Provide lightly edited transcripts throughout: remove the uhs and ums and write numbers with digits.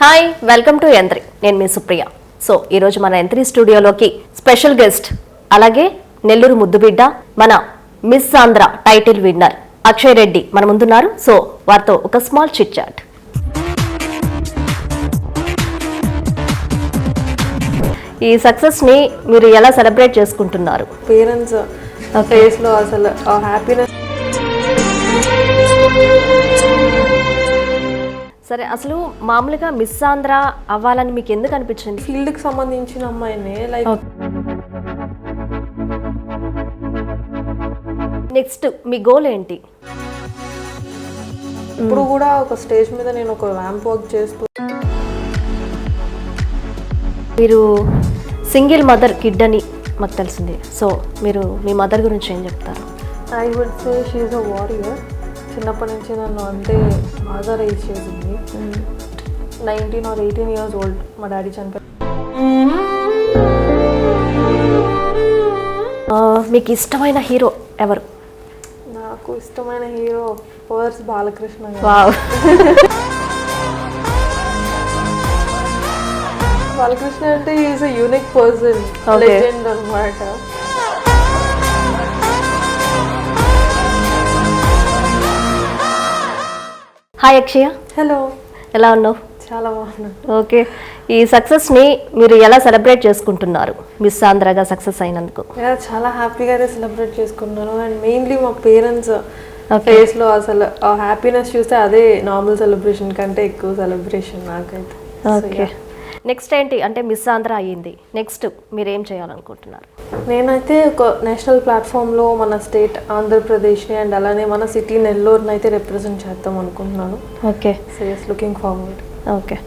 Hi welcome to యంత్రి. నేను మీ Supriya. So ఈరోజు మన యంత్రి స్టూడియోలోకి స్పెషల్ గెస్ట్, అలాగే నెల్లూరు ముద్దుబిడ్డ, మన miss Andhra title winner Akshay Reddy మన ముందున్నారు. సో వారితో ఒక స్మాల్ చిట్ చాట్. ఈ సక్సెస్ ని మీరు ఎలా సెలబ్రేట్ చేసుకుంటున్నారు? పేరెంట్స్ ఫేస్ లో అసలు హ్యాపీనెస్. సరే, అసలు మామూలుగా మిస్ ఆంధ్ర అవ్వాలని మీకు ఎందుకు అనిపించింది? ఫీల్డ్ కి సంబంధించిన అమ్మాయినే లైక్ నెక్స్ట్ మీ గోల్ ఏంటి? ఇప్పుడు కూడా ఒక స్టేజ్ మీద నేను ఒక ర్యాంప్ వాక్ చేస్తూ. మీరు సింగిల్ మదర్ కిడ్ అని మాకు తెలిసింది. సో మీరు మీ మదర్ గురించి ఏం చెప్తారు? I would say she is a warrior. చిన్నప్పటి నుంచి నన్ను అంటే బాగా రైజ్ చేసింది. 19 or 18 years ఓల్డ్ మా డాడీ చనిపోయి. మీకు ఇష్టమైన హీరో ఎవరు? నాకు ఇష్టమైన హీరో పర్స్ బాలకృష్ణ గారు. వావ్. బాలకృష్ణ అంటే is a unique person, legend అన్నమాట. హాయ్ అక్షయ. హలో, ఎలా ఉన్నావు? చాలా బాగున్నాను. ఓకే, ఈ సక్సెస్ ని మీరు ఎలా సెలబ్రేట్ చేసుకుంటున్నారు? మిస్ ఆంధ్రగా సక్సెస్ అయినందుకు చాలా హ్యాపీగానే సెలబ్రేట్ చేసుకున్నాను. అండ్ మెయిన్లీ మా పేరెంట్స్ ఫేస్ లో అసలు హ్యాపీనెస్ చూస్తే అదే నార్మల్ సెలబ్రేషన్ కంటే ఎక్కువ సెలబ్రేషన్ నాకైతే. ఓకే, నెక్స్ట్ ఏంటి అంటే మిస్ ఆంధ్ర అయ్యింది, నెక్స్ట్ మీరు ఏం చేయాలనుకుంటున్నారు? నేనైతే ఒక నేషనల్ ప్లాట్ఫామ్లో మన స్టేట్ ఆంధ్రప్రదేశ్ని అండ్ అలానే మన సిటీ నెల్లూరుని అయితే రిప్రజెంట్ చేద్దాం అనుకుంటున్నాను. Okay, so yes, looking forward. Okay,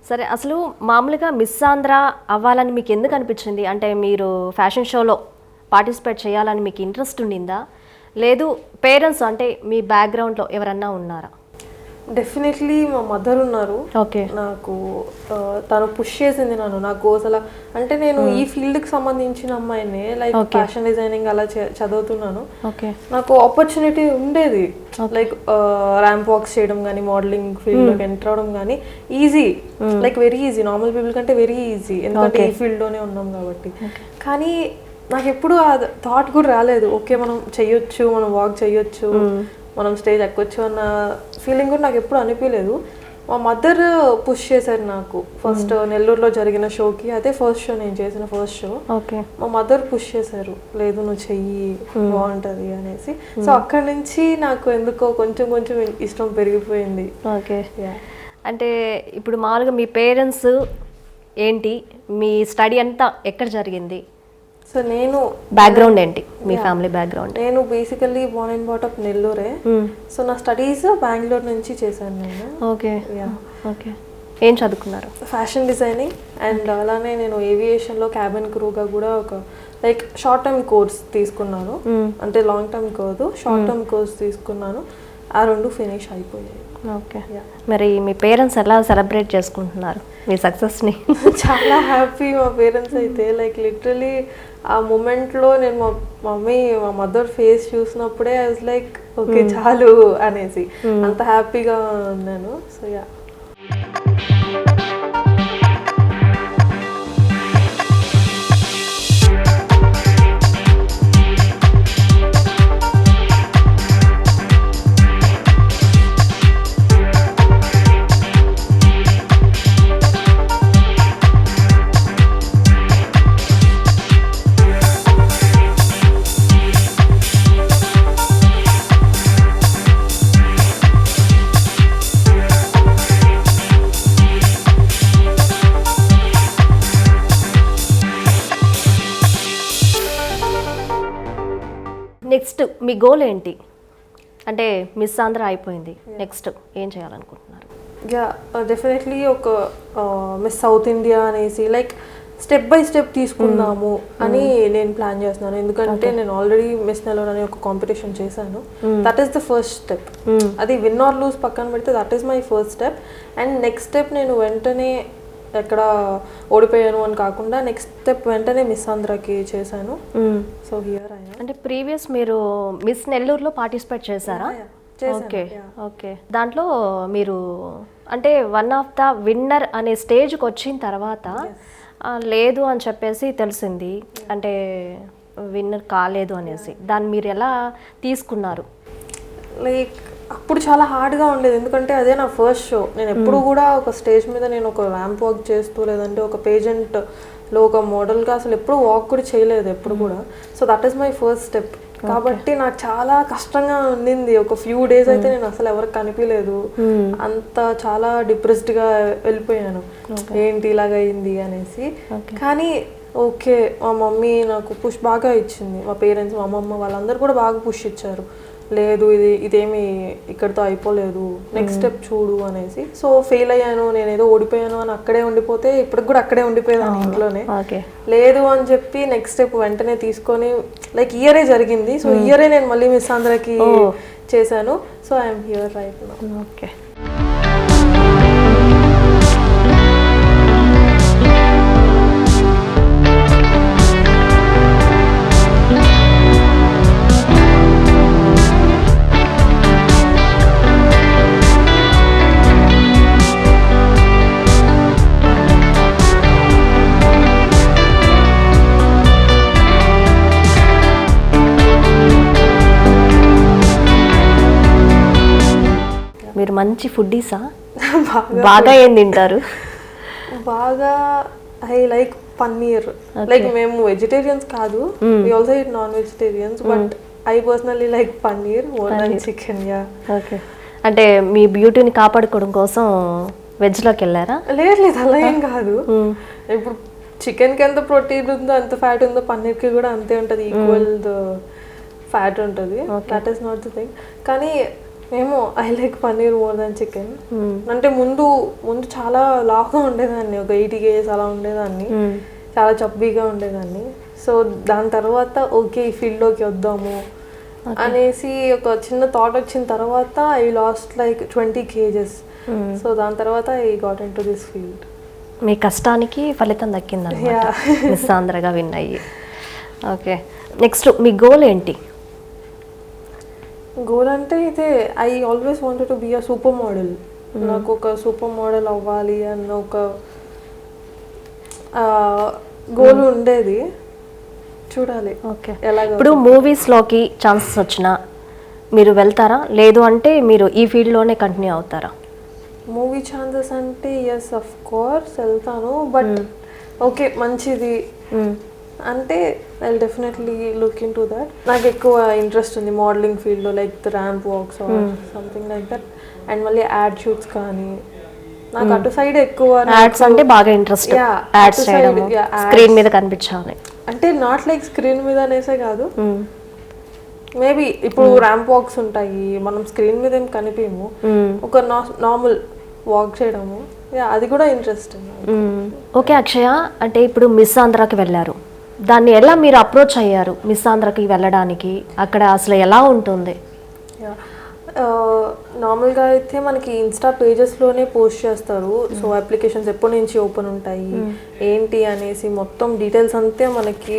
సరే, అసలు మామూలుగా మిస్ ఆంధ్ర అవ్వాలని మీకు ఎందుకు అనిపించింది? అంటే మీరు ఫ్యాషన్ షోలో పార్టిసిపేట్ చేయాలని మీకు ఇంట్రెస్ట్ ఉండిందా, లేదు పేరెంట్స్ అంటే మీ బ్యాక్గ్రౌండ్లో ఎవరన్నా ఉన్నారా? డెఫినెట్లీ మా మదర్ ఉన్నారు. ఓకే, నాకు తను పుష్ చేసింది నన్ను. నాకు అసలు అంటే నేను ఈ ఫీల్డ్కి సంబంధించిన అమ్మాయినే, లైక్ ఫ్యాషన్ డిజైనింగ్ అలా చదువుతున్నాను. ఓకే, నాకు ఆపర్చునిటీ ఉండేది లైక్ ర్యాంప్ వాక్స్ చేయడం కానీ, మోడలింగ్ ఫీల్డ్లోకి ఎంటర్ అవడం కానీ easy, like very easy. Normal people కంటే వెరీ ఈజీ, ఎందుకంటే ఈ ఫీల్డ్లోనే ఉన్నాం కాబట్టి. కానీ నాకు ఎప్పుడు ఆ థాట్ కూడా రాలేదు, ఓకే మనం చెయ్యొచ్చు, మనం వాక్ చెయ్యొచ్చు, మనం స్టేజ్ ఎక్కొచ్చు అన్న ఫీలింగ్ కూడా నాకు ఎప్పుడు అనిపించలేదు. మా మదర్ పుష్ చేశారు నాకు. ఫస్ట్ నెల్లూరులో జరిగిన షోకి, అదే ఫస్ట్ షో నేను చేసిన ఫస్ట్ షో. ఓకే, మా మదర్ పుష్ చేశారు, లేదు నువ్వు చెయ్యి బాగుంటుంది అనేసి. సో అక్కడి నుంచి నాకు ఎందుకో కొంచెం కొంచెం ఇష్టం పెరిగిపోయింది. ఓకే, అంటే ఇప్పుడు మామూలుగా మీ పేరెంట్స్ ఏంటి, మీ స్టడీ అంతా ఎక్కడ జరిగింది? సో నేను బ్యాక్గ్రౌండ్ ఏంటి, మీ ఫ్యామిలీ బ్యాక్గ్రౌండ్? నేను basically born and brought up నెల్లూరే. సో నా స్టడీస్ బెంగళూరు నుంచి చేశాను నేను. ఓకే, ఓకే, ఏం చదువుకున్నారు? ఫ్యాషన్ డిజైనింగ్ అండ్ అలానే నేను ఏవియేషన్లో క్యాబిన్ క్రూగా కూడా ఒక లైక్ షార్ట్ టర్మ్ కోర్స్ తీసుకున్నాను. అంటే లాంగ్ టర్మ్ కాదు, షార్ట్ టర్మ్ కోర్స్ తీసుకున్నాను. ఆ రెండు ఫినిష్ అయిపోయాయి. ఓకే, మరి మీ పేరెంట్స్ ఎలా సెలబ్రేట్ చేసుకుంటున్నారు మీ సక్సెస్ని? చాలా హ్యాపీ మా పేరెంట్స్ అయితే. లైక్ లిటరలీ ఆ మూమెంట్లో నేను మా మదర్ ఫేస్ చూసినప్పుడే ఐ వాజ్ లైక్ ఓకే చాలు అనేసి అంత హ్యాపీగా ఉన్నాను. So yeah. నెక్స్ట్ మీ గోల్ ఏంటి? అంటే మిస్ ఆంధ్ర అయిపోయింది, నెక్స్ట్ ఏం చేయాలనుకుంటున్నారు? యా, డెఫినెట్లీ ఒక మిస్ సౌత్ ఇండియా అనేసి లైక్ స్టెప్ బై స్టెప్ తీసుకుందాము అని నేను ప్లాన్ చేస్తున్నాను. ఎందుకంటే నేను ఆల్రెడీ మిస్ నెల్లూరు అనే ఒక కాంపిటీషన్ చేశాను. That is the first step. అది విన్ ఆర్ లూజ్ పక్కన పెడితే that is my first step. And next step నేను వెంటనే ఎక్కడ ఓడిపోయాను అని కాకుండా నెక్స్ట్ స్టెప్ వెంటనే మిస్ ఆంధ్రాకి చేశాను. So here I am. అంటే ప్రీవియస్ మీరు మిస్ నెల్లూరులో పార్టిసిపేట్ చేశారా? Okay okay. దాంట్లో మీరు అంటే వన్ ఆఫ్ ద విన్నర్ అనే స్టేజ్కి వచ్చిన తర్వాత లేదు అని చెప్పేసి తెలిసింది, అంటే విన్నర్ కాలేదు అనేసి, దాన్ని మీరు ఎలా తీసుకున్నారు? లైక్ అప్పుడు చాలా హార్డ్గా ఉండేది, ఎందుకంటే అదే నా ఫస్ట్ షో. నేను ఎప్పుడు కూడా ఒక స్టేజ్ మీద నేను ఒక ర్యాంప్ వాక్ చేస్తూ లేదంటే ఒక పేజెంట్లో ఒక మోడల్గా అసలు ఎప్పుడు వాక్ కూడా చేయలేదు ఎప్పుడు కూడా. So that is my first step. కాబట్టి నాకు చాలా కష్టంగా ఉండింది. ఒక ఫ్యూ డేస్ అయితే నేను అసలు ఎవరికి కనిపించలేదు, అంత చాలా డిప్రెస్డ్గా వెళ్ళిపోయాను, ఏంటి ఇలాగ అయింది అనేసి. కానీ ఓకే, మా మమ్మీ నాకు పుష్ బాగా ఇచ్చింది, మా పేరెంట్స్ మా అమ్మమ్మ వాళ్ళందరూ కూడా బాగా పుష్ ఇచ్చారు. లేదు ఇదేమి ఇక్కడితో అయిపోలేదు, నెక్స్ట్ స్టెప్ చూడు అనేసి. సో ఫెయిల్ అయ్యాను, నేను ఏదో ఓడిపోయాను అని అక్కడే ఉండిపోతే ఇప్పటికి కూడా అక్కడే ఉండిపోయేదాన్ని ఇంట్లోనే. లేదు అని చెప్పి నెక్స్ట్ స్టెప్ వెంటనే తీసుకొని, లైక్ ఇయరే జరిగింది. సో ఇయరే నేను మళ్ళీ మిస్ ఆంధ్రాకి చేశాను. So I'm here right now. Okay. మీరు మంచి ఫుడ్డీసా? బాగా ఏం తింటారు? బాగా ఐ లైక్ పన్నీర్. లైక్ మేము వెజిటేరియన్స్ కాదు, we also eat non vegetarians, but I personally like paneer more than chicken. Yeah. Okay. అంటే మీ బ్యూటీని కాపాడుకోవడం కోసం వెజ్లోకి వెళ్ళారా? లేదు అలా ఏం కాదు. ఇప్పుడు చికెన్కి ఎంత ప్రోటీన్ ఉందో ఎంత ఫ్యాట్ ఉందో పన్నీర్కి కూడా అంతే ఉంటుంది, ఈక్వల్ ఫ్యాట్ ఉంటుంది. That is not the thing. కానీ మేము I like paneer more than chicken. అంటే ముందు చాలా లావుగా ఉండేదాన్ని, ఒక 80 kgs అలా ఉండేదాన్ని, చాలా చబ్బీగా ఉండేదాన్ని. సో దాని తర్వాత ఓకే ఈ ఫీల్డ్లోకి వద్దాము అనేసి ఒక చిన్న థాట్ వచ్చిన తర్వాత I lost like 20 kgs. So దాని తర్వాత I got into this field. మీ కష్టానికి ఫలితం దక్కిందన్నమాట, మిస్ ఆంధ్రగా విన్ అయ్యి. ఓకే. నెక్స్ట్ మీ గోల్ ఏంటి? గోల్ అంటే ఇదే, I always wanted to be a super model. నాకు ఒక సూపర్ మోడల్ అవ్వాలి అన్న ఒక గోల్ ఉండేది. చూడాలి. ఓకే. ఇప్పుడు మూవీస్లోకి ఛాన్సెస్ వచ్చినా మీరు వెళ్తారా, లేదు అంటే మీరు ఈ ఫీల్డ్లోనే కంటిన్యూ అవుతారా? మూవీ ఛాన్సెస్ అంటే ఎస్ అఫ్ కోర్స్ వెళ్తాను, బట్ ఓకే మంచిది అంటే I definitely look in to that. నాకు ఎక్కువ ఇంట్రెస్ట్ ఉంది మోడలింగ్ ఫీల్డ్లో, like the ramp walks or something like that. And మళ్ళీ యాడ్ షూట్స్ కానీ నాకు అటు సైడ్ ఎక్కువ. యాడ్స్ అంటే బాగా ఇంట్రెస్ట్, యాడ్స్ చేయడం, స్క్రీన్ మీద కనిపించాలి అంటే నాట్ లైక్ స్క్రీన్ మీద అనేసే కాదు, మేబీ ఇప్పుడు ర్యాంప్ వాక్స్ ఉంటాయి, మనం స్క్రీన్ మీద ఏం కనిపించము, ఒక నార్మల్ వాక్ చేయడము, అది కూడా ఇంట్రెస్ట్. ఓకే అక్షయ, అంటే ఇప్పుడు మిస్ ఆంధ్రాకి వెళ్ళారు, దాన్ని ఎలా మీరు అప్రోచ్ అయ్యారు మిస్ ఆంధ్రాకి వెళ్ళడానికి? అక్కడ అసలు ఎలా ఉంటుంది? నార్మల్గా అయితే మనకి ఇన్స్టా పేజెస్లోనే పోస్ట్ చేస్తారు. సో అప్లికేషన్స్ ఎప్పటి నుంచి ఓపెన్ ఉంటాయి ఏంటి అనేసి మొత్తం డీటెయిల్స్ అంతే మనకి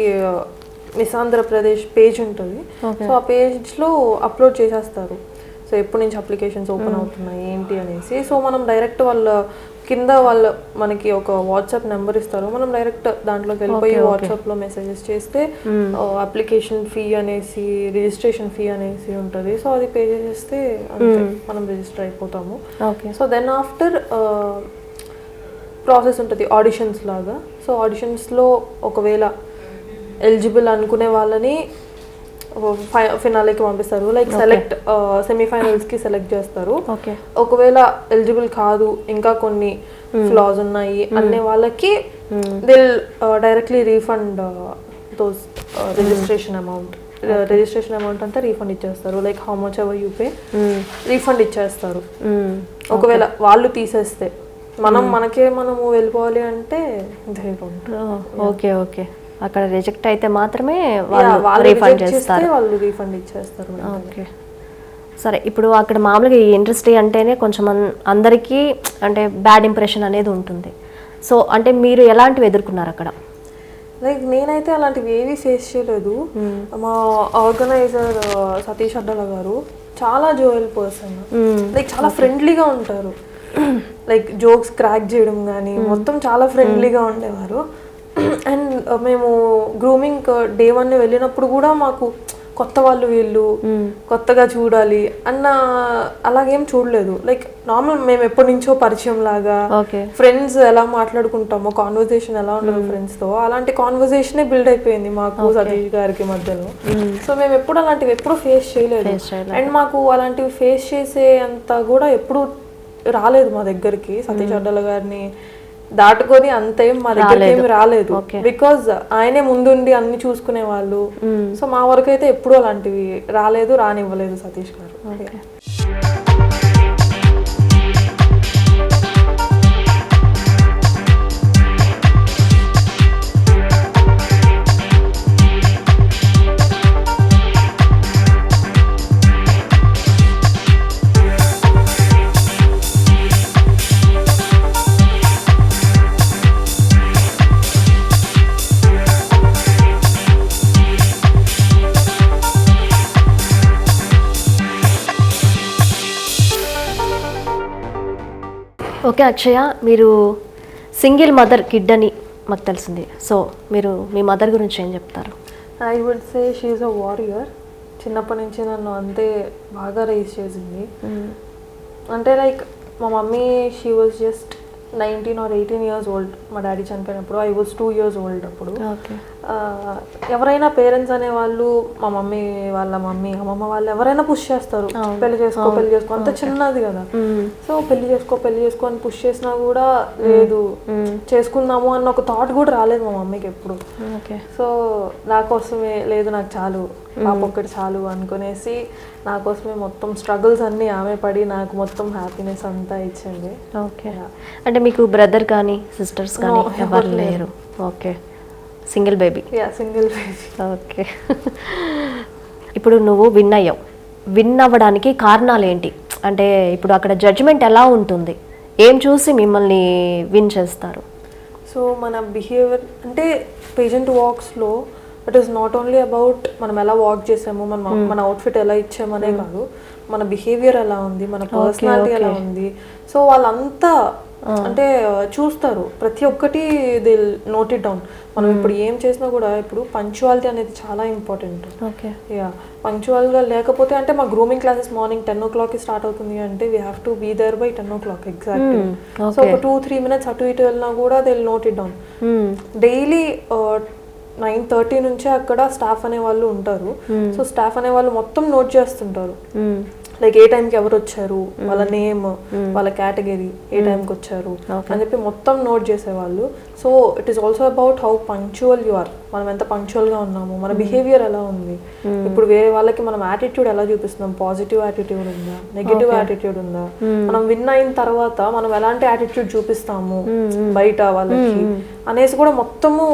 మిస్ ఆంధ్రప్రదేశ్ పేజ్ ఉంటుంది. సో ఆ పేజ్లో అప్లోడ్ చేసేస్తారు. సో ఎప్పటి నుంచి అప్లికేషన్స్ ఓపెన్ అవుతున్నాయి ఏంటి అనేసి. సో మనం డైరెక్ట్ వాళ్ళ కింద వాళ్ళు మనకి ఒక వాట్సాప్ నెంబర్ ఇస్తారు, మనం డైరెక్ట్ దాంట్లోకి వెళ్ళిపోయి వాట్సాప్లో మెసేజెస్ చేస్తే అప్లికేషన్ ఫీ అనేసి రిజిస్ట్రేషన్ ఫీ అనేసి ఉంటుంది. సో అది పే చేసేస్తే అంతే మనం రిజిస్టర్ అయిపోతాము. సో దెన్ ఆఫ్టర్ ప్రాసెస్ ఉంటుంది ఆడిషన్స్ లాగా. సో ఆడిషన్స్లో ఒకవేళ ఎలిజిబుల్ అనుకునే వాళ్ళని ఫినాలేకి పంపిస్తారు, లైక్ సెలెక్ట్ సెమీఫైనల్స్కి సెలెక్ట్ చేస్తారు. ఒకవేళ ఎలిజిబుల్ కాదు ఇంకా కొన్ని ఫ్లాస్ ఉన్నాయి అనే వాళ్ళకి they'll directly refund those registration amount. Registration amount అంతా రీఫండ్ ఇచ్చేస్తారు, like how much ever you pay refund ఇచ్చేస్తారు. ఒకవేళ వాళ్ళు తీసేస్తే మనము వెళ్ళిపోవాలి అంటే ఓకే ఓకే, అక్కడ రిజెక్ట్ అయితే మాత్రమే వాళ్ళు రీఫండ్ చేస్తారు, వాళ్ళు రీఫండ్ ఇచ్చేస్తారు. ఓకే సరే. ఇప్పుడు అక్కడ మామూలుగా ఈ ఇండస్ట్రీ అంటేనే కొంచెం అందరికీ అంటే బ్యాడ్ ఇంప్రెషన్ అనేది ఉంటుంది. సో అంటే మీరు ఎలాంటివి ఎదుర్కొన్నారు అక్కడ? లైక్ నేనైతే అలాంటివి ఏవి ఫేస్ చేయలేదు. మా ఆర్గనైజర్ సతీష్ అడ్డాల గారు చాలా జోయల్ పర్సన్, లైక్ చాలా ఫ్రెండ్లీగా ఉంటారు, లైక్ జోక్స్ క్రాక్ చేయడం కానీ మొత్తం చాలా ఫ్రెండ్లీగా ఉండేవారు. అండ్ మేము గ్రూమింగ్ డే 1 వెళ్ళినప్పుడు కూడా మాకు కొత్త వాళ్ళు వీళ్ళు కొత్తగా చూడాలి అన్న అలాగేం చూడలేదు. లైక్ నార్మల్ మేము ఎప్పటి నుంచో పరిచయం లాగా ఫ్రెండ్స్ ఎలా మాట్లాడుకుంటామో కాన్వర్సేషన్ ఎలా ఉండదు ఫ్రెండ్స్ తో, అలాంటి కాన్వర్సేషనే బిల్డ్ అయిపోయింది మాకు సతీష్ గారికి మధ్యలో. సో మేము ఎప్పుడు అలాంటివి ఎప్పుడు ఫేస్ చేయలేదు. అండ్ మాకు అలాంటివి ఫేస్ చేసే అంత కూడా ఎప్పుడు రాలేదు మా దగ్గరికి. సతీష్ అడ్డల గారిని దాటుకొని అంతేం మా దగ్గరికి ఏమి రాలేదు, బికాజ్ ఆయనే ముందుండి అన్ని చూసుకునే వాళ్ళు. సో మా వరకు అయితే ఎప్పుడు అలాంటివి రాలేదు, రానివ్వలేదు సతీష్ గారు. ఓకే అక్షయ, మీరు సింగిల్ మదర్ కిడ్ అని మాకు తెలిసింది. సో మీరు మీ మదర్ గురించి ఏం చెప్తారు? I would say she is a warrior. చిన్నప్పటి నుంచి నన్ను అంతే బాగా రైజ్ చేసింది. అంటే లైక్ మా mummy she was just 19 or 18 years old. మా డాడీ చనిపోయినప్పుడు ఐ వాజ్ 2 years old. అప్పుడు ఎవరైనా పేరెంట్స్ అనేవాళ్ళు మా మమ్మీ వాళ్ళ మమ్మీ అమ్మమ్మ వాళ్ళు ఎవరైనా పుష్ చేస్తారు, పెళ్లి చేసుకో పెళ్లి చేసుకో, అంత చిన్నది కదా. సో పెళ్లి చేసుకో అని పుష్ చేసినా కూడా లేదు, చేసుకుందాము అన్న ఒక థాట్ కూడా రాలేదు మా మమ్మీకి ఎప్పుడు. సో నా కోసమే లేదు నాకు చాలు, పాప ఒక్కటి చాలు అనుకునేసి నా కోసమే మొత్తం స్ట్రగుల్స్ అన్నీ ఆమె పడి నాకు మొత్తం హ్యాపీనెస్ అంతా ఇచ్చింది. ఓకే, అంటే మీకు బ్రదర్ కానీ సిస్టర్స్ కానీ ఎవరు లేరు? Okay, single baby. Single baby. Okay, ఇప్పుడు నువ్వు విన్ అయ్యావు. విన్ అవ్వడానికి కారణాలు ఏంటి? అంటే ఇప్పుడు అక్కడ జడ్జిమెంట్ ఎలా ఉంటుంది? ఏం చూసి మిమ్మల్ని విన్ చేస్తారు? సో మన బిహేవియర్ అంటే పేజెంట్ వాక్స్లో it is not only about మనం ఎలా వాక్ చేసాము, మన అవుట్ఫిట్ ఎలా ఇచ్చామనే కాదు, మన బిహేవియర్ ఎలా ఉంది, మన పర్సనాలిటీ ఎలా ఉంది. సో వాళ్ళంతా అంటే చూస్తారు, ప్రతి ఒక్కటి దే నోట్ ఇట్ డౌన్. మనం ఇప్పుడు ఏం చేసినా కూడా ఇప్పుడు పంక్చువాలిటీ అనేది చాలా ఇంపార్టెంట్. పంక్చువల్గా లేకపోతే అంటే మా grooming classes morning 10 o'clock start అవుతుంది అంటే we have to be there by 10 o'clock exact. So ఒక 2-3 minutes అటు ఇటు వెళ్ళినా కూడా they will note it down. Daily 9:30 నుంచే అక్కడ స్టాఫ్ అనే వాళ్ళు ఉంటారు. సో స్టాఫ్ అనే వాళ్ళు మొత్తం నోట్ చేస్తుంటారు, లైక్ ఏ టైంకి ఎవరు వచ్చారు, వాళ్ళ నేమ్, వాళ్ళ కేటగిరీ, ఏ టైంకి వచ్చారు అని చెప్పి మొత్తం నోట్ చేసేవాళ్ళు. So it is also about how punctual you are, మనం ఎంత పంక్చువల్గా ఉన్నాము, మన బిహేవియర్ ఎలా ఉంది. ఇప్పుడు వేరే వాళ్ళకి మనం యాటిట్యూడ్ ఎలా చూపిస్తున్నాం, పాజిటివ్ యాటిట్యూడ్ ఉందా, నెగిటివ్ యాటిట్యూడ్ ఉందా, మనం విన్ అయిన తర్వాత మనం ఎలాంటి యాటిట్యూడ్ చూపిస్తాము బయట వాళ్ళకి అనేసి కూడా మొత్తము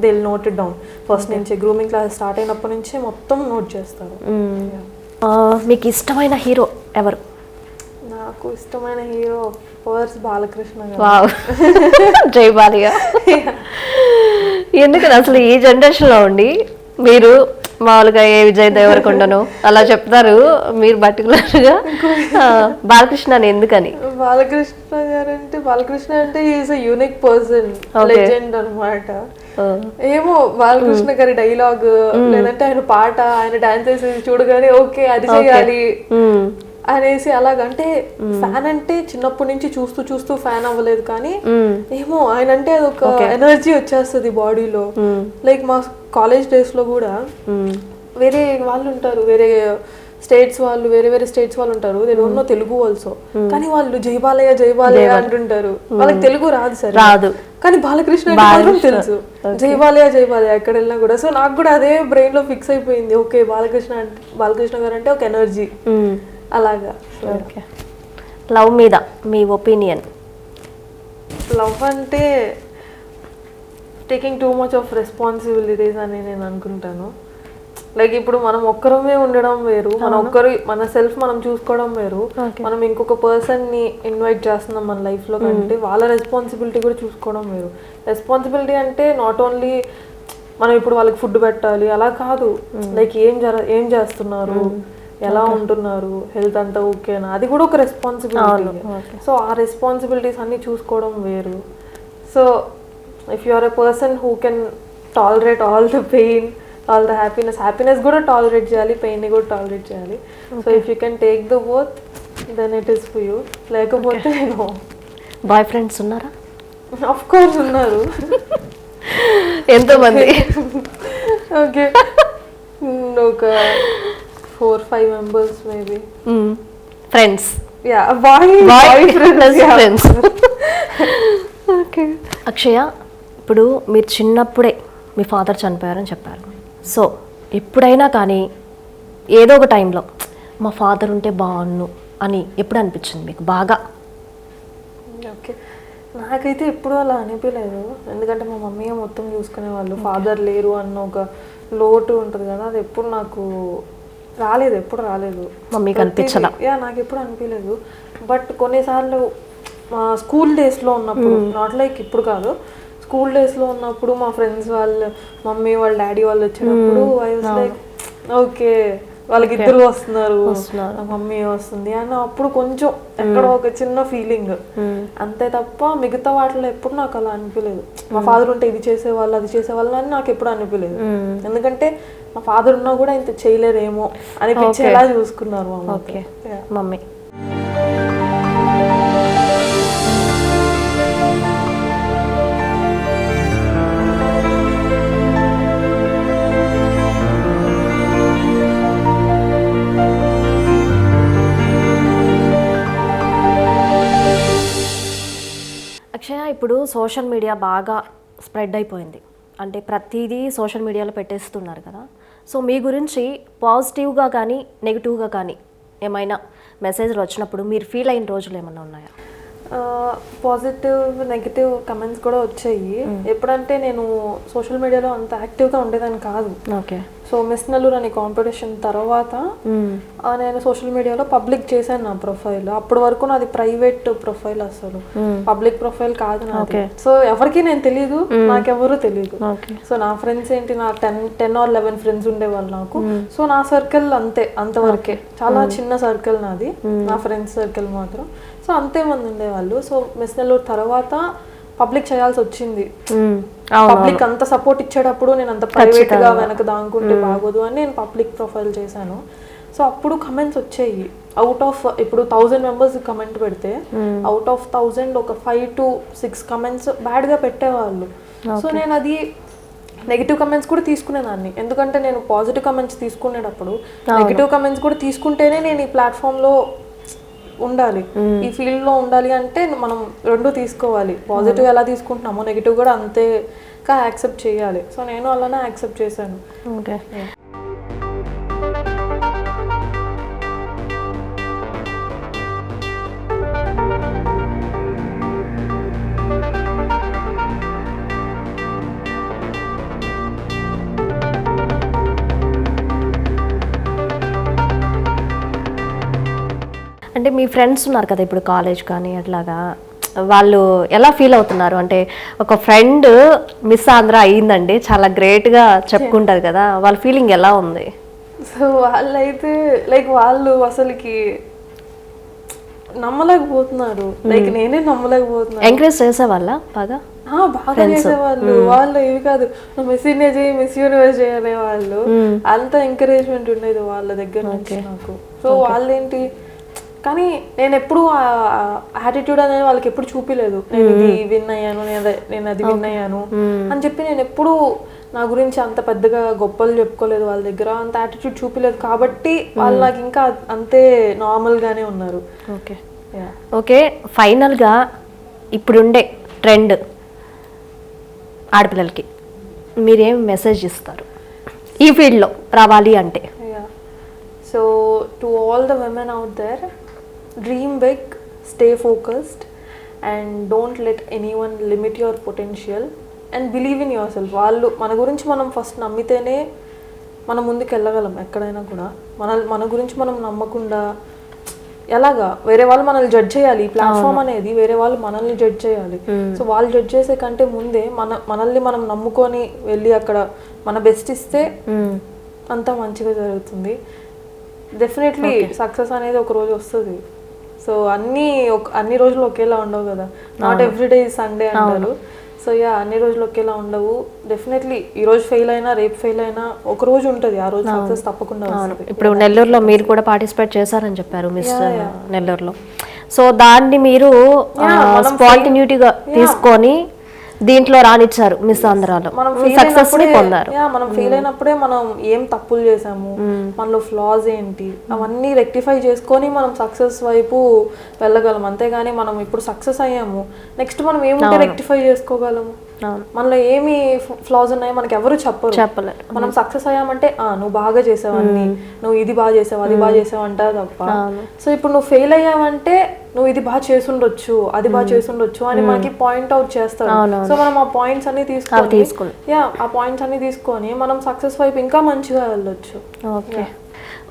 they will note it down. First నుంచి గ్రూమింగ్ క్లాస్ స్టార్ట్ అయినప్పటి నుంచే మొత్తం నోట్ చేస్తారు. మీకు ఇష్టమైన హీరో ఎవరు? నాకు ఇష్టమైన హీరో ఫస్ట్ బాలకృష్ణ గారు. వావ్, జై బాలిగా. ఎందుకని అసలు ఈ జనరేషన్లో ఉండి మీరు మామూలుగా ఏ విజయ్ దేవరకొండను అలా చెప్తారు, మీరు పర్టికులర్గా బాలకృష్ణ అని ఎందుకని? బాలకృష్ణ గారు అంటే బాలకృష్ణ అంటే is a unique person, legend అనమాట. ఏమో బాలకృష్ణ గారి డైలాగ్ లేదంటే ఆయన పాట, ఆయన డాన్స్ చేసి చూడగానే ఓకే అది చేయాలి అనేసి అలాగంటే ఫ్యాన్ అంటే చిన్నప్పటి నుంచి చూస్తూ చూస్తూ ఫ్యాన్ అవ్వలేదు, కానీ ఏమో ఆయన అంటే అదొక ఎనర్జీ వచ్చేస్తుంది బాడీలో. లైక్ మా కాలేజ్ డేస్ లో కూడా వేరే వాళ్ళు ఉంటారు, వేరే స్టేట్స్ వాళ్ళు, వేరే వేరే స్టేట్స్ వాళ్ళు ఉంటారు, నేను ఉన్నో తెలుగు ఆల్సో, కానీ వాళ్ళు జైబాలయ్య జైబాలయ్య అంటుంటారు. వాళ్ళకి తెలుగు రాదు సరే, రాదు, కానీ బాలకృష్ణ అంటే తెలుసు, జైబాలయ్య జైబాలయ్య ఎక్కడ వెళ్ళినా కూడా. సో నాకు కూడా అదే బ్రెయిన్ లో ఫిక్స్ అయిపోయింది, ఓకే బాలకృష్ణ గారు అంటే ఒక ఎనర్జీ అలాగా. లవ్ మీద మీ ఒపీనియన్? లవ్ అంటే taking too much of responsibilities అని నేను అనుకుంటాను. లైక్ ఇప్పుడు మనం ఒక్కరమే ఉండడం వేరు, మన సెల్ఫ్ మనం చూసుకోవడం వేరు. మనం ఇంకొక పర్సన్ ని ఇన్వైట్ చేస్తున్నాం మన లైఫ్ లో కంటే వాళ్ళ రెస్పాన్సిబిలిటీ కూడా చూసుకోవడం వేరు. రెస్పాన్సిబిలిటీ అంటే నాట్ ఓన్లీ మనం ఇప్పుడు వాళ్ళకి ఫుడ్ పెట్టాలి అలా కాదు, లైక్ ఏం చేస్తున్నారు, ఎలా ఉంటున్నారు, హెల్త్ అంతా ఓకేనా, అది కూడా ఒక రెస్పాన్సిబిలిటీ. సో ఆ రెస్పాన్సిబిలిటీస్ అన్ని చూసుకోవడం వేరు. So if you are a person who can tolerate all the pain, all the happiness కూడా టాలరేట్ చేయాలి, పెయిన్ని కూడా టాలరేట్ చేయాలి. So if you can take the both then it is for you. లేకపోతే నో. బాయ్ ఫ్రెండ్స్ ఉన్నారా? Of course ఉన్నారు. ఎంతమంది? Okay, ఒక 4-5 members maybe. Friends? Yeah, boyfriends. Okay. Akshaya, ఇప్పుడు మీరు చిన్నప్పుడే మీ ఫాదర్ చనిపోయారని చెప్పారు. సో ఎప్పుడైనా కానీ ఏదో ఒక టైంలో మా ఫాదర్ ఉంటే బాగున్ను అని ఎప్పుడు అనిపించింది మీకు బాగా? ఓకే, నాకైతే ఎప్పుడూ అలా అనిపించలేదు. ఎందుకంటే మా మమ్మీ మొత్తం చూసుకునే వాళ్ళు, ఫాదర్ లేరు అన్న ఒక లోటు ఉంటుంది కదా, అది ఎప్పుడు నాకు రాలేదు, ఎప్పుడు రాలేదు. మమ్మీకి అనిపించదా? యా, నాకు ఎప్పుడు అనిపించలేదు. బట్ కొన్నిసార్లు స్కూల్ డేస్లో ఉన్నప్పుడు, నాట్ లైక్ ఇప్పుడు కాదు, స్కూల్ డేస్లో ఉన్నప్పుడు మా ఫ్రెండ్స్ వాళ్ళు, మమ్మీ వాళ్ళ డాడీ వాళ్ళు వచ్చినప్పుడు ఐ వాస్ లైక్ ఓకే, వాళ్ళకి ఇద్దరు వస్తున్నారు, మమ్మీ వస్తుంది అని అప్పుడు కొంచెం ఎక్కడో ఒక చిన్న ఫీలింగ్, అంతే తప్ప మిగతా వాటిలో ఎప్పుడు నాకు అలా అనిపించలేదు. మా ఫాదర్ ఉంటే ఇది చేసేవాళ్ళు, అది చేసేవాళ్ళు అని నాకు ఎప్పుడు అనిపించలేదు. ఎందుకంటే మా ఫాదర్ ఉన్నా కూడా ఇంత చేయలేరేమో అనిపించేలా చూసుకున్నారు మమ్మీ. అక్షయ, ఇప్పుడు సోషల్ మీడియా బాగా స్ప్రెడ్ అయిపోయింది, అంటే ప్రతిదీ సోషల్ మీడియాలో పెట్టేస్తున్నారు కదా. సో మీ గురించి పాజిటివ్గా కానీ నెగిటివ్గా కానీ ఏమైనా మెసేజ్లు వచ్చినప్పుడు మీరు ఫీల్ అయిన రోజులు ఏమైనా ఉన్నాయా? పాజిటివ్ నెగిటివ్ కమెంట్స్ కూడా వచ్చాయి. ఎప్పుడంటే నేను సోషల్ మీడియాలో అంత యాక్టివ్గా ఉండేదాన్ని కాదు. ఓకే. సో మిస్ నెల్లూరు అనే కాంపిటీషన్ తర్వాత నేను సోషల్ మీడియాలో పబ్లిక్ చేశాను నా ప్రొఫైల్. అప్పటి వరకు నాది ప్రైవేట్ ప్రొఫైల్, అసలు పబ్లిక్ ప్రొఫైల్ కాదు నాది. సో ఎవరికి నేను తెలియదు, నాకెవరు తెలియదు. సో నా ఫ్రెండ్స్ ఏంటి, నా 10 or 11 ఫ్రెండ్స్ ఉండేవాళ్ళు నాకు. సో నా సర్కిల్ అంతవరకే, చాలా చిన్న సర్కిల్ నాది, నా ఫ్రెండ్స్ సర్కిల్ మాత్రం. సో అంతే మంది ఉండేవాళ్ళు. సో మిస్ నెల్లూరు తర్వాత పబ్లిక్ చేయాల్సి వచ్చింది. పబ్లిక్ అంత సపోర్ట్ ఇచ్చేటప్పుడు నేను అంత ప్రైవేట్ గా వెనక దాంకుంటే బాగోదు అని నేను పబ్లిక్ ప్రొఫైల్ చేశాను. సో అప్పుడు కమెంట్స్ వచ్చాయి. అవుట్ ఆఫ్ ఇప్పుడు 1000 members కమెంట్ పెడితే అవుట్ ఆఫ్ 1000 ఒక 5 to 6 కమెంట్స్ బ్యాడ్ గా పెట్టేవాళ్ళు. సో నేను అది నెగిటివ్ కమెంట్స్ కూడా తీసుకునేదాన్ని, ఎందుకంటే నేను పాజిటివ్ కమెంట్స్ తీసుకునేటప్పుడు నెగిటివ్ కమెంట్స్ కూడా తీసుకుంటేనే నేను ఈ ప్లాట్ఫామ్ లో ఉండాలి, ఈ ఫీల్డ్ లో ఉండాలి. అంటే మనం రెండు తీసుకోవాలి, పాజిటివ్ ఎలా తీసుకుంటున్నామో నెగిటివ్ కూడా అంతేగా యాక్సెప్ట్ చేయాలి. సో నేను అలానే యాక్సెప్ట్ చేశాను. ఓకే. అంటే మీ ఫ్రెండ్స్ ఉన్నారు కదా ఇప్పుడు కాలేజ్ కానీ అట్లాగా, వాళ్ళు ఎలా ఫీల్ అవుతున్నారు? అంటే ఒక ఫ్రెండ్ మిస్ ఆంధ్ర అయ్యిందండి, చాలా గ్రేట్గా చెప్పుకుంటారు కదా, వాళ్ళ ఫీలింగ్ ఎలా ఉంది? సో వాళ్ళైతే లైక్ వాళ్ళు అసలుకి నమ్మలేకపోతున్నారు, లైక్ నేనే నమ్మలేకపోతున్నాను. ఎంకరేజ్ చేసేవాళ్ళ బాగా? బాగా చేసేవాళ్ళు. వాళ్ళు ఏవి కాదు, నువ్వు మిస్ ఇండియా చేయి, మిస్ యూనివర్స్ చేయి అనేవాళ్ళు. అంత ఎంకరేజ్మెంట్ ఉండేది వాళ్ళ దగ్గర నుంచి నాకు. సో వాళ్ళేంటి, కానీ నేను ఎప్పుడు యాటిట్యూడ్ అనేది వాళ్ళకి ఎప్పుడు చూపిలేదు. నేను ఇది విన్ అయ్యాను, నేను అది విన్ అయ్యాను అని చెప్పి నేను ఎప్పుడు నా గురించి అంత పెద్దగా గొప్పలు చెప్పుకోలేదు, వాళ్ళ దగ్గర అంత యాటిట్యూడ్ చూపిలేదు. కాబట్టి వాళ్ళు నాకు ఇంకా అంతే నార్మల్ గానే ఉన్నారు. ఓకే. ఓకే, ఫైనల్గా ఇప్పుడుండే ట్రెండ్ ఆడపిల్లలకి మీరేం మెసేజ్ ఇస్తారు ఈ ఫీల్డ్లో రావాలి అంటే? So to all the women out there, dream big, stay focused and don't let anyone limit your potential and believe in yourself. వాళ్ళు మన గురించి మనం ఫస్ట్ నమ్మితేనే మనం ముందుకు వెళ్ళగలం ఎక్కడైనా కూడా. మన గురించి మనం నమ్మకుండా ఎలాగా వేరే వాళ్ళు మనల్ని జడ్జ్ చేయాలి, ఈ ప్లాట్ఫామ్ అనేది వేరే వాళ్ళు మనల్ని జడ్జ్ చేయాలి. సో వాళ్ళు జడ్జ్ చేసే కంటే ముందే మనల్ని మనం నమ్ముకొని వెళ్ళి అక్కడ మన బెస్ట్ ఇస్తే అంతా మంచిగా జరుగుతుంది. డెఫినెట్లీ సక్సెస్ అనేది ఒక రోజు వస్తుంది. సో అన్ని రోజులు ఒకేలా ఉండవు కదా, నాట్ ఎవ్రీడే సండే అంటారు. సో అన్ని రోజులు ఒకేలా ఉండవు. డెఫినెట్లీ ఈ రోజు ఫెయిల్ అయినా రేపు ఫెయిల్ అయినా ఒక రోజు ఉంటుంది, ఆ రోజు సక్సెస్ తప్పకుండా వస్తుంది. ఇప్పుడు నెల్లూరులో మీరు కూడా పార్టిసిపేట్ చేశారని చెప్పారు మిస్ నెల్లూరులో. సో దాన్ని మీరు స్పాంటిన్యూటీగా తీసుకొని దీంట్లో రానిచ్చారు మిస్ ఆంధ్రాలో, సక్సెస్ ని పొందారు. మనం ఫెయిల్ అయినప్పుడే మనం ఏం తప్పులు చేసాము, మనలో ఫ్లాస్ ఏంటి అవన్నీ రెక్టిఫై చేసుకొని మనం సక్సెస్ వైపు వెళ్ళగలం. అంతేగాని మనం ఇప్పుడు సక్సెస్ అయ్యాము, నెక్స్ట్ మనం ఏముంటే రెక్టిఫై చేసుకోగలము. మనలో ఏమి ఫ్లాస్ ఉన్నాయో మనకి ఎవరు చెప్పలేరు. మనం సక్సెస్ అయ్యామంటే నువ్వు బాగా చేసావని, నువ్వు ఇది బాగా చేసావు అది బాగా చేసావు అంటారు తప్ప. సో ఇప్పుడు నువ్వు ఫెయిల్ అయ్యావంటే నువ్వు ఇది బాగా చేసుండొచ్చు అది బాగా చేసుండొచ్చు అని మనకి పాయింట్ అవుట్ చేస్తారు. సో మనం ఆ పాయింట్స్ అన్ని ఆ పాయింట్స్ అన్ని తీసుకొని మనం సక్సెస్ వైపు ఇంకా మంచిగా వెళ్ళొచ్చు.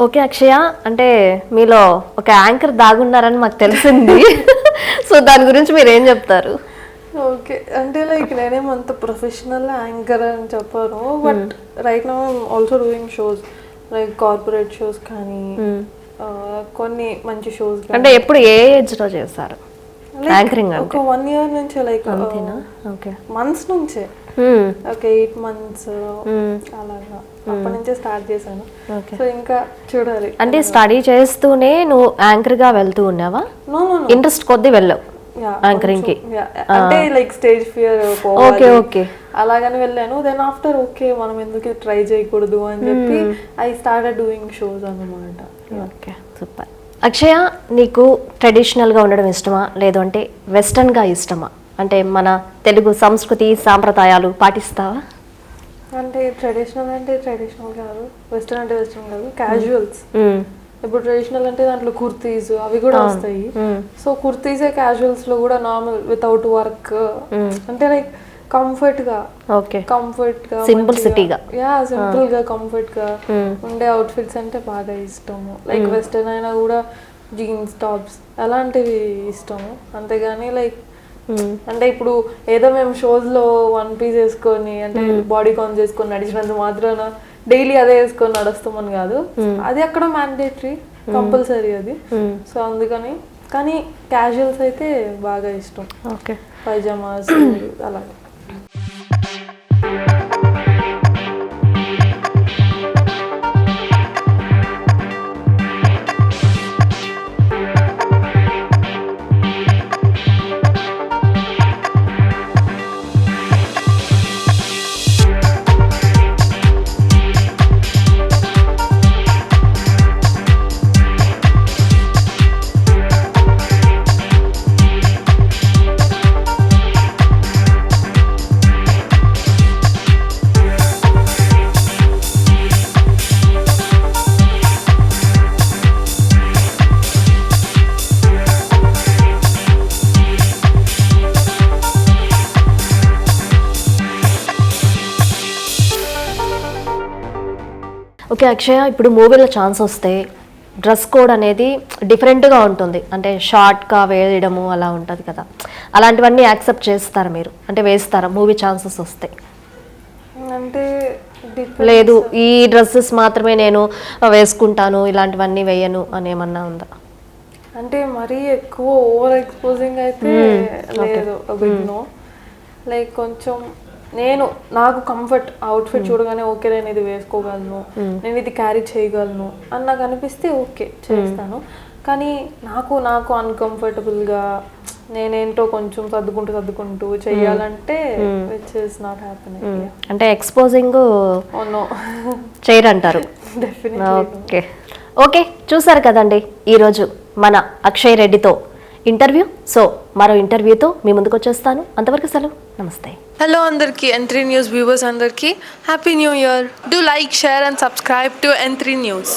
ఓకే అక్షయ, అంటే మీలో ఒక యాంకర్ దాగున్నారని మాకు తెలిసింది. సో దాని గురించి మీరు ఏం చెప్తారు? ఓకే, అంటే లైక్ నేనేమంత ప్రొఫెషనల్ యాంకర్ అని చెప్పాను, but right now also doing shows like corporate shows కానీ కొన్ని మంచి షోస్. అంటే ఎప్పుడు ఏ ఏజ్ లో చేస్తారు యాంకరింగ్? ఒక 1 year నుంచే, లైక్ మంత్స్ నుంచే, ఒక 8 months అలాగా అప్పటి నుంచే స్టార్ట్ చేశాను. సో ఇంకా చూడాలి. అంటే స్టడీ చేస్తూనే నువ్వు యాంకర్ గా వెళ్తూ ఉన్నావా? ఇంట్రెస్ట్ కొద్ది వెళ్ళావు యాంకరింగ్ కి? అంటే లైక్ స్టేజ్ ఫియర్ ఓకే అలాగని వెళ్ళాను. దెన్ ఆఫ్టర్ ఓకే మనం ఎందుకు ట్రై చేయకూడదు అని చెప్పి ఐ స్టార్టెడ్ డూయింగ్ షోస్ అన్నమాట. Okay, super. అక్షయ, నీకు ట్రెడిషనల్ గా ఉండడం ఇష్టమా లేదు అంటే వెస్టర్న్ గా ఇష్టమా? అంటే మన తెలుగు సంస్కృతి సాంప్రదాయాలు పాటిస్తావా? అంటే ట్రెడిషనల్ అంటే ట్రెడిషనల్ కాదు, వెస్టర్న్ అంటే వెస్టర్న్ కాదు, క్యాజువల్స్. ఇప్పుడు ట్రెడిషనల్ అంటే దాంట్లో కుర్తీస్ అవి కూడా వస్తాయి. సో కుర్తీసే క్యాజువల్స్ లో కూడా నార్మల్ వితౌట్ వర్క్, అంటే లైక్ కంఫర్ట్ గా సింపుల్ గా కంఫర్ట్ గా ఉండే అవుట్ఫిట్స్ అంటే బాగా ఇష్టము. లైక్ వెస్టర్న్ అయినా కూడా జీన్స్ టాప్స్ అలాంటివి ఇష్టము. అంతేగాని లైక్ అంటే ఇప్పుడు ఏదో మేము షోస్ లో 1 piece వేసుకొని అంటే బాడీ కాన్ చేసుకొని నడిచినంత మాత్రాన డైలీ అదే వేసుకొని నడుస్తామని కాదు, అది అక్కడ మ్యాండేటరీ కంపల్సరీ అది. సో అందుకని కానీ క్యాజువల్స్ అయితే బాగా ఇష్టం, పైజామాస్ అలాగే. ఓకే అక్షయ, ఇప్పుడు మూవీలో ఛాన్స్ వస్తే డ్రెస్ కోడ్ అనేది డిఫరెంట్గా ఉంటుంది, అంటే షార్ట్గా వేయడము అలా ఉంటుంది కదా, అలాంటివన్నీ యాక్సెప్ట్ చేస్తారా మీరు? అంటే వేస్తారా మూవీ ఛాన్సెస్ వస్తే? అంటే లేదు ఈ డ్రెస్సెస్ మాత్రమే నేను వేసుకుంటాను, ఇలాంటివన్నీ వేయను అని ఏమన్నా ఉందా? అంటే మరీ ఎక్కువ ఓవర్ ఎక్స్పోజింగ్ అయితే లేదు, నో. లైక్ కొంచెం నాకు కంఫర్ట్ అవుట్ఫిట్ చూడగానే ఓకే నేను ఇది వేసుకోగలను, నేను ఇది క్యారీ చేయగలను అని నాకు అనిపిస్తే ఓకే చేస్తాను. కానీ నాకు అన్కంఫర్టబుల్గా నేనేంటో కొంచెం సర్దుకుంటూ చెయ్యాలంటే విచ్ ఇస్ నాట్ హ్యాపెనింగ్. అంటే ఎక్స్పోజింగ్ చేయరంటారు. ఓకే ఓకే, చూసారు కదండి ఈరోజు మన అక్షయ్ రెడ్డితో ఇంటర్వ్యూ. సో మరో ఇంటర్వ్యూతో మీ ముందుకు వచ్చేస్తాను. అంతవరకు సెలవు, నమస్తే. హలో అందరికీ, N3 న్యూస్ వ్యూవర్స్ అందరికీ happy new year. Do like, share and subscribe to N3 news.